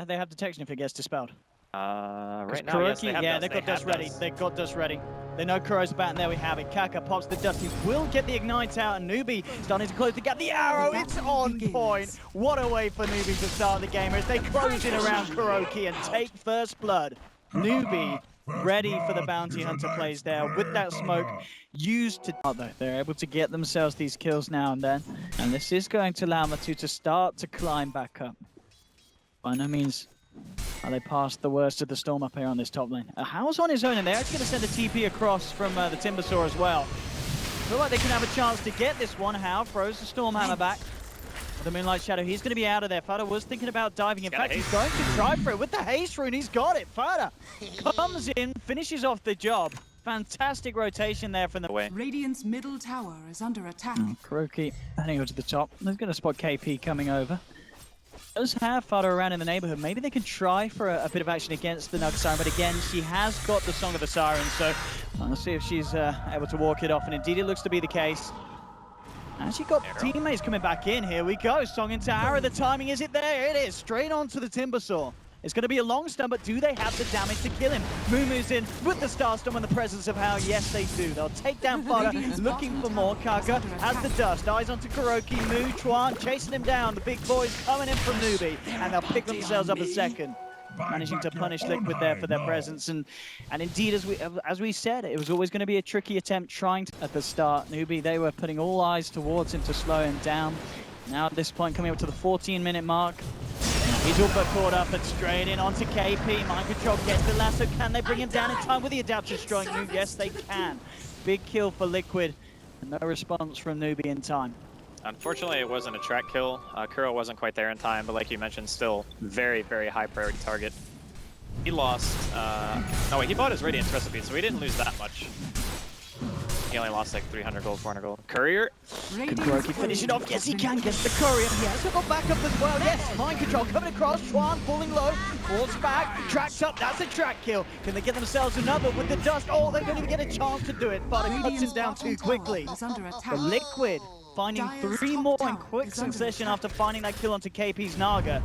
they have detection if it gets dispelled? Right now, yes, they have they've got dust ready. dust. They've got dust ready. They know Kuro's about, and there we have it. Kaka pops the dust. He will get the ignite out, and Newbee starting to close the gap. The arrow, it's on point. What a way for Newbee to start the game as they close in around Kuroki and take first blood. Newbee ready for the bounty hunter plays there with that smoke used to... They're able to get themselves these kills now and then, and this is going to allow Matu to start to climb back up. By no means are they past the worst of the storm up here on this top lane. How's on his own, and they're actually going to send a TP across from the Timbersaw as well. Feel like they can have a chance to get this one. How throws the Stormhammer back. The Moonlight Shadow, he's going to be out of there. Fada was thinking about diving. In fact, he's going to try for it with the haste rune. He's got it. Fada comes in, finishes off the job. Fantastic rotation there from the way. Radiant's middle tower is under attack. Kuroki heading over to the top. They're going to spot KP coming over. Does have Fada around in the neighborhood. Maybe they can try for a bit of action against the Nug Siren, but again, she has got the Song of the Siren, so let's see if she's able to walk it off, and indeed it looks to be the case. Actually got teammates coming back in. Here we go. Song into Arrow. The timing, is it there? It is. Straight onto the Timbersaw. It's going to be a long stun, but do they have the damage to kill him? Moves in with the Starstorm and the presence of How. Yes, they do. They'll take down Fada, looking for more. Kaka has the dust. Eyes onto Kuroki. Chuan chasing him down. The big boys coming in from Newbee, and they'll pick themselves up a second. Managing to punish Liquid there for their presence, and indeed, as we said, it was always going to be a tricky attempt trying to, at the start. Newbee, they were putting all eyes towards him to slow him down. Now at this point, coming up to the 14-minute mark, he's all but caught up and straight in onto KP. Mind Control gets the lasso. Can they bring him down in time with the adaptive strike move? Yes, they can. Big kill for Liquid, and no response from Newbee in time. Unfortunately, it wasn't a track kill. Kuro wasn't quite there in time, but like you mentioned, still very, very high priority target. He lost, no wait, he bought his Radiance recipe, so he didn't lose that much. He only lost like 300 gold, 400 gold. Courier? Can Kuroki finish it off? Yes, he can. Gets the Courier. He has got back up as well. Yes, Mind Control coming across. Chuan falling low. Falls back. Tracks up. That's a track kill. Can they get themselves another with the dust? Oh, they don't even get a chance to do it. But it cuts him down too quickly. The Liquid finding 3 more in quick succession after finding that kill onto KP's Naga.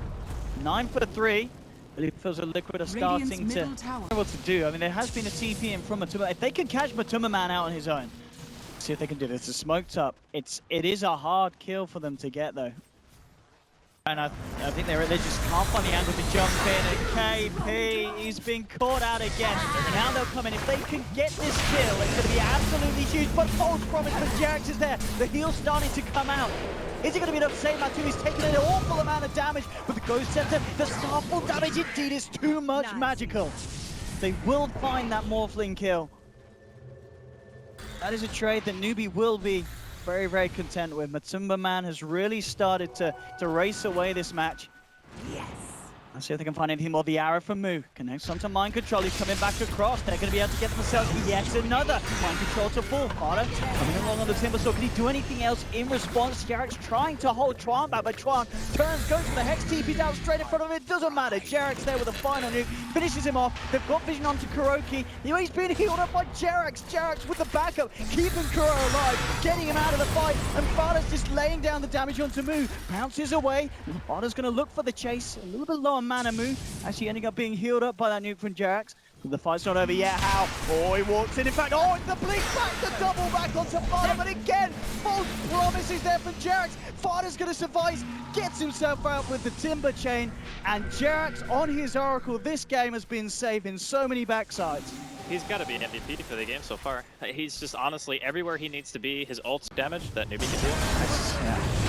9 for 3. Really feels like Liquid are starting to know what to do. I mean, there has been a TP in from Matuma. If they can catch Matuma Man out on his own, see if they can do this. It's smoked up. It is a hard kill for them to get though. And I think they just can't find the angle to jump in. And KP, he's been caught out again. Now they'll come in. If they can get this kill, it's going to be absolutely huge. But false promise for Jax is there. The heal's starting to come out. Is it going to be enough to save Matu? He's taking an awful amount of damage. But the Ghost Scepter, the Starfall damage indeed is too much magical. They will find that Morphling kill. That is a trade that Newbee will be very, very content with. Matumba Man has really started to race away this match. Yes. Let's see if they can find anything more. The arrow from Moo connects onto Mind Control. He's coming back across. They're going to be able to get themselves yet another Mind Control to fall. Fada coming along on the Timbersaw. Can he do anything else in response? Jarek's trying to hold Chuan back, but Chuan turns, goes for the Hex TP down straight in front of it. Doesn't matter. Jarek's there with a final nuke. Finishes him off. They've got vision onto Kuroki. He's being healed up by Jarek's. Jarek's with the backup, keeping Kuro alive, getting him out of the fight. And Fada's just laying down the damage onto Moo. Bounces away. Fada's going to look for the chase. A little bit low on mana. Moo actually ending up being healed up by that nuke from Jarex. The fight's not over yet. How? Oh, he walks in. In fact, oh, it's the blink back, the double back onto Fada. But again, false promises there from Jarex. Fada's going to survive, gets himself out with the Timber Chain. And Jarex on his Oracle, this game has been saving so many backsides. He's got to be an MVP for the game so far. He's just honestly everywhere he needs to be. His ult's damage that Newbee can do.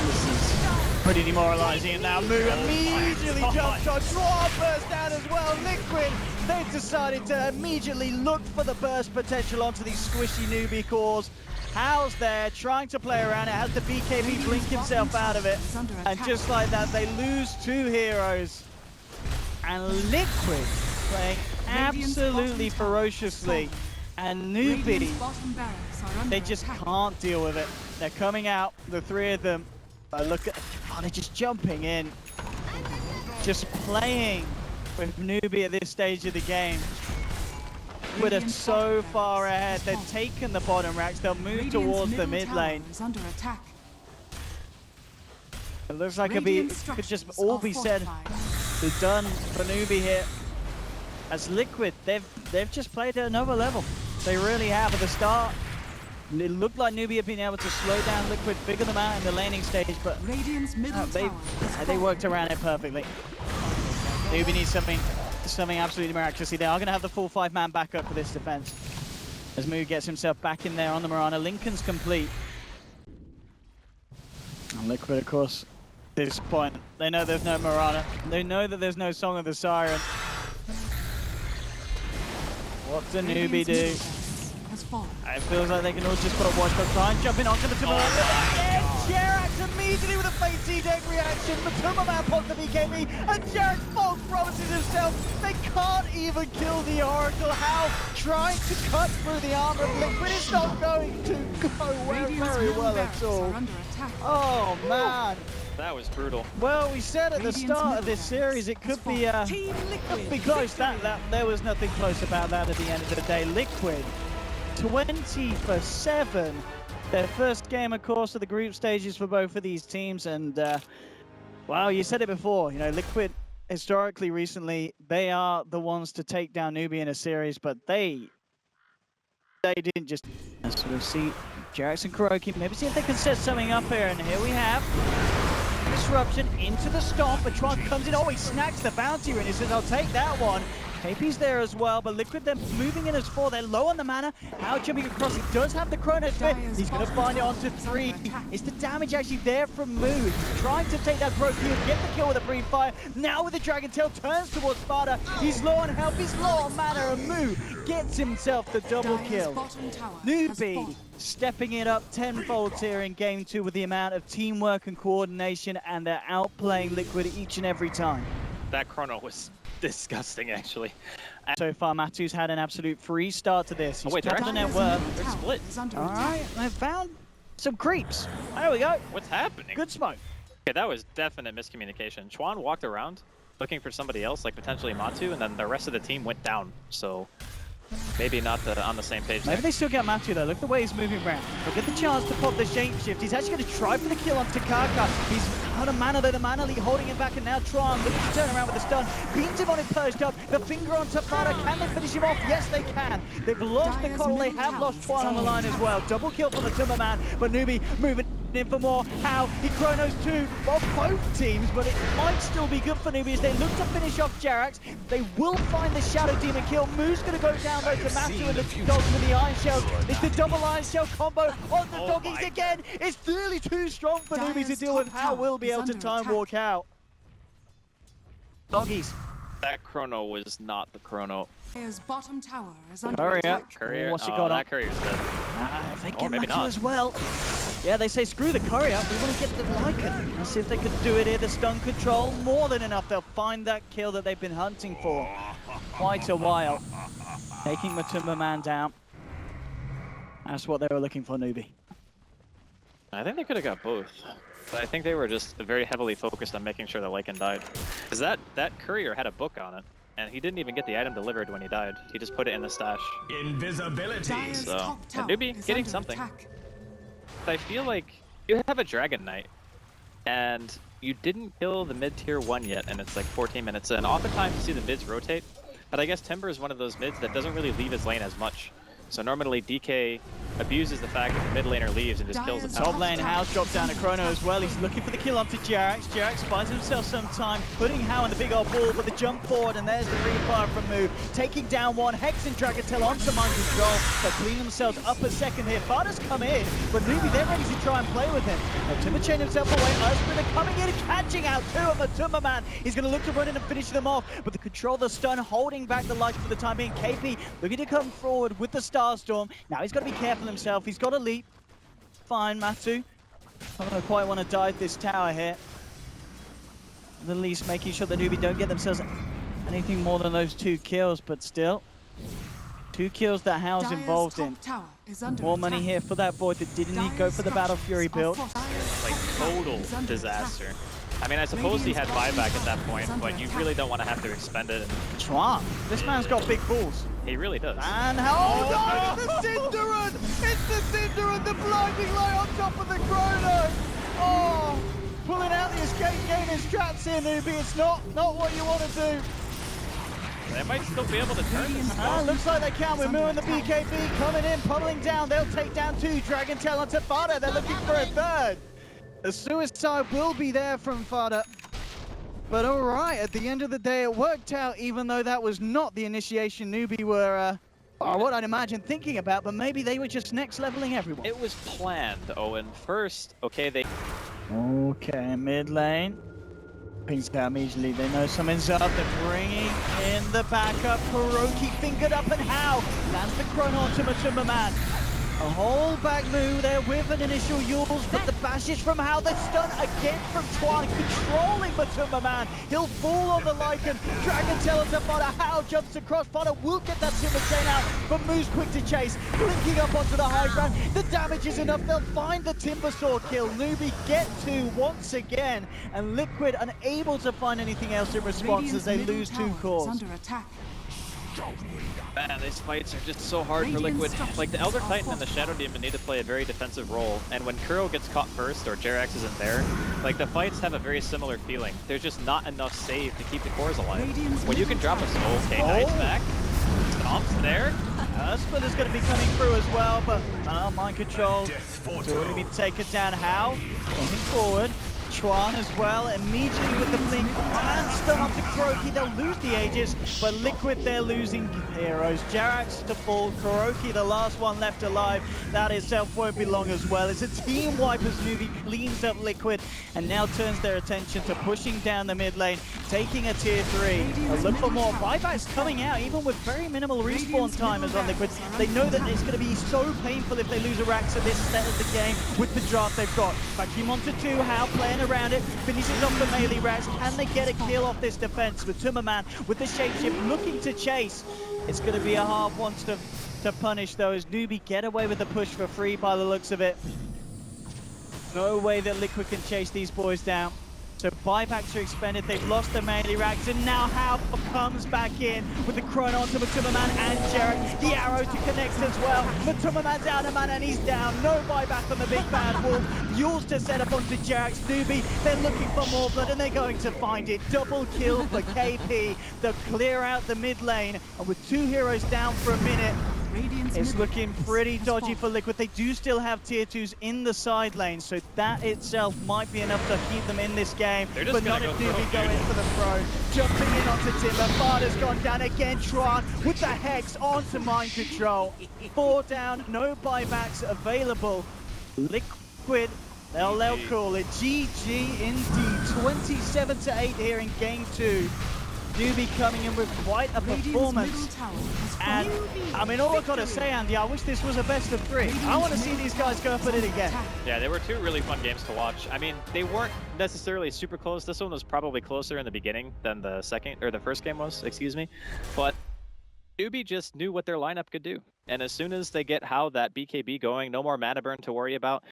This is pretty demoralizing. And now Moo immediately jumps on. Draw burst down as well. Liquid, they've decided to immediately look for the burst potential onto these squishy Newbee cores. How's there, trying to play around it, has the BKB blink himself out of it. And just like that, they lose 2 heroes. And Liquid playing absolutely ferociously. And Newbee, they just can't deal with it. They're coming out, the 3 of them. Look at, oh, they're just jumping in. Just playing with Newbee at this stage of the game. Liquid are so far ahead. They've taken the bottom racks. They'll move towards the mid lane. It looks like it could just all be said It's done for Newbee here. As Liquid, they've just played at another level. They really have at the start. It looked like Newbee had been able to slow down Liquid, figure them out in the laning stage, but they worked around it perfectly. Newbee needs something absolutely miraculous. They are going to have the full 5-man backup for this defense. As Moo gets himself back in there on the Mirana. Lincoln's complete. And Liquid, of course, at this point, they know there's no Mirana. They know that there's no Song of the Siren. What's the Newbee do? It feels like they can all just put a watch, but try and jump in onto the Mirana. Jerax immediately with a Fate C-Deck reaction. Matuma Man pops the BKB, and Jerax false promises himself. They can't even kill the Oracle. How? Trying to cut through the armor of Liquid is not going to go very well at all. Oh man. That was brutal. Well, we said at the start of this series it could be close. There was nothing close about that at the end of the day. Liquid 20 for 7. Their first game, of course, of the group stages for both of these teams. And, wow, you said it before. You know, Liquid, historically, recently, they are the ones to take down Newbee in a series, but they didn't just sort of see Jerax and Kuroki. Maybe see if they can set something up here. And here we have disruption into the stomp. A Tron comes in. Oh, he snacks the bounty and he says, I'll take that one. KP's there as well, but Liquid, they're moving in as 4. They're low on the mana. Now jumping across, he does have the Chrono Sphere. He's going to find it onto 3. Is the damage actually there from Moo? He's trying to take that Broke Heel, get the kill with a Free Fire. Now with the Dragon Tail, turns towards Sparta. He's low on health, he's low on mana, and Moo gets himself the double kill. Newbee stepping it up tenfold here in Game 2 with the amount of teamwork and coordination, and they're outplaying Liquid each and every time. That Chrono was disgusting, actually. So far, Matu's had an absolute free start to this. He's they're the network. They're split. All right, they've found some creeps. There we go. What's happening? Good smoke. Okay, that was definite miscommunication. Chuan walked around looking for somebody else, like potentially Matu, and then the rest of the team went down. So maybe not on the same page. Maybe they still get Matu though. Look at the way he's moving around. They'll get the chance to pop the shapeshift. He's actually going to try for the kill on Takaka. He's out of mana though, the mana lead holding him back, and now Tron looking to turn around with the stun. Beams him on his perched up. The finger on Tafada. Can they finish him off? Yes, they can. They've lost the Coddle. They have lost Twan on the line as well. Double kill from the Timberman, but Newbee moving in for more. How? He chronos 2 of both teams, but it might still be good for Newbee as they look to finish off Jerax. They will find the Shadow Demon kill. Moo's going to go down though to Matu and the dogs with the Iron Shell. It's the double Iron Shell combo on the doggies again. It's really too strong for Newbee to deal with. How will be able to time walk out. Doggies. That Chrono was not the Chrono. Dire's bottom tower is under Courier. attack. Courier. What's he got on? That Courier's dead. If they get maybe Matu not. as well. Yeah, they say screw the Courier. We want to get the Lycan. Let's see if they can do it here. The stun control, more than enough. They'll find that kill that they've been hunting for quite a while. Taking Matuma Man down. That's what they were looking for, Newbee. I think they could have got both. But I think they were just very heavily focused on making sure that Lycan died. Because that Courier had a book on it, and he didn't even get the item delivered when he died. He just put it in the stash. Invisibility. So, and Newbee getting something. I feel like you have a Dragon Knight, and you didn't kill the mid-tier 1 yet, and it's like 14 minutes in. Oftentimes you see the mids rotate, but I guess Timber is one of those mids that doesn't really leave his lane as much. So normally DK abuses the fact that the mid laner leaves and just kills the Top lane, House drops down to Chrono as well. He's looking for the kill onto Jerax. Jerax finds himself some time, putting How on the big old ball, but the jump forward, and there's the free fire from Moo. Taking down one, Hex and Dragon Tail onto Mind Control, but clean themselves up a second here. Fada's come in, but Newbee, they're ready to try and play with him. Timber chain himself away. Ursprint coming in, catching out 2 of the Timberman. He's going to look to run in and finish them off, but the control, the stun, holding back the lights for the time being. KP looking to come forward with the Starstorm. Now he's got to be careful himself. He's got to leap. Fine, Matu. I don't quite want to dive this tower here. At least making sure that Newbee don't get themselves anything more than those 2 kills, but still. 2 kills that How's involved in. More money here for that boy that didn't go for the Battle Fury build. like total disaster. I mean, I suppose he had buyback at that point, but you really don't want to have to expend it. Tron, this man's got big balls. He really does. And hold on, it's the Cinderon! It's the Cinderon, the blinding light on top of the Chrono! Oh, pulling out the escape game in strats here, Newbee. It's not what you want to do. They might still be able to turn this. Looks like they can. We're moving the BKB coming in, pummeling down. They'll take down 2. Dragon Tail onto Fada. They're looking for a 3rd. The suicide will be there from Fada. But all right, at the end of the day, it worked out, even though that was not the initiation Newbee were, what I'd imagine thinking about, but maybe they were just next leveling everyone. It was planned, Owen. First, okay, they... Okay, mid lane. Pings down immediately. They know something's up. They're bringing in the backup. Kuroki fingered up and how? Lands the chrono onto Matumbaman. A whole back move there with an initial Yules, but the bashes from how the stun again from Twan, controlling Matumbaman. He'll fall on the Lycan. Dragon Tail to Fodder. How jumps across. Fodder will get that Timber Chain out, but moves quick to chase. Blinking up onto the high ground. The damage is enough. They'll find the Timber Saw kill. Newbee get 2 once again, and Liquid unable to find anything else in response as they lose 2 cores. Under attack. Man, these fights are just so hard for Liquid. Like, the Elder Titan and the Shadow Demon need to play a very defensive role, and when Kuro gets caught first or Jerax isn't there, like, the fights have a very similar feeling. There's just not enough save to keep the cores alive. When you can drop a soul, okay, Knight's back, Stomp's there. Splinter's going to be coming through as well, but mind control to already be taken down. How? Coming forward. Chuan as well, immediately with the blink, and stun onto Kuroki. They'll lose the Aegis, but Liquid, they're losing heroes. Jerax to fall, Kuroki, the last one left alive. That itself won't be long as well. It's a team wipe as Newbee cleans up Liquid, and now turns their attention to pushing down the mid lane, taking a tier 3. They'll look for more. Buybacks coming out, even with very minimal respawn time as on Liquid. They know that it's going to be so painful if they lose a Rax at this step of the game with the draft they've got. Vacuum onto 2, How playing around it, finishes off the melee Rax. Can they get a kill off this defense with Tumberman with the shapeshift looking to chase? It's going to be a hard one to punish though, as Newbee get away with the push for free by the looks of it. No way that Liquid can chase these boys down. So buybacks are expended, they've lost the melee Rax, and now How comes back in with the chrono onto Matumbaman and Jerax. The arrow to connect as well. Matumbaman's out of mana and he's down. No buyback on the big bad wolf. Yules to set up onto Jerax. Newbee, they're looking for more blood and they're going to find it. Double kill for KP. They'll clear out the mid lane, and with 2 heroes down for a minute, it's looking pretty dodgy for Liquid. They do still have tier 2s in the side lane, so that itself might be enough to keep them in this game. But not if Newbee go in for the throw. Jumping in onto Timber. Fada's gone down again. Tron with the Hex onto Mind Control. 4 down, no buybacks available. Liquid, they'll call it GG indeed. 27-8 here in game 2. Newbee coming in with quite a performance. And I mean, all I've got to say, Andy, I wish this was a best of 3. I want to see these guys go up at it again. Yeah, they were 2 really fun games to watch. I mean, they weren't necessarily super close. This one was probably closer in the beginning than the first game was, excuse me. But Newbee just knew what their lineup could do. And as soon as they get how that BKB going, no more mana burn to worry about.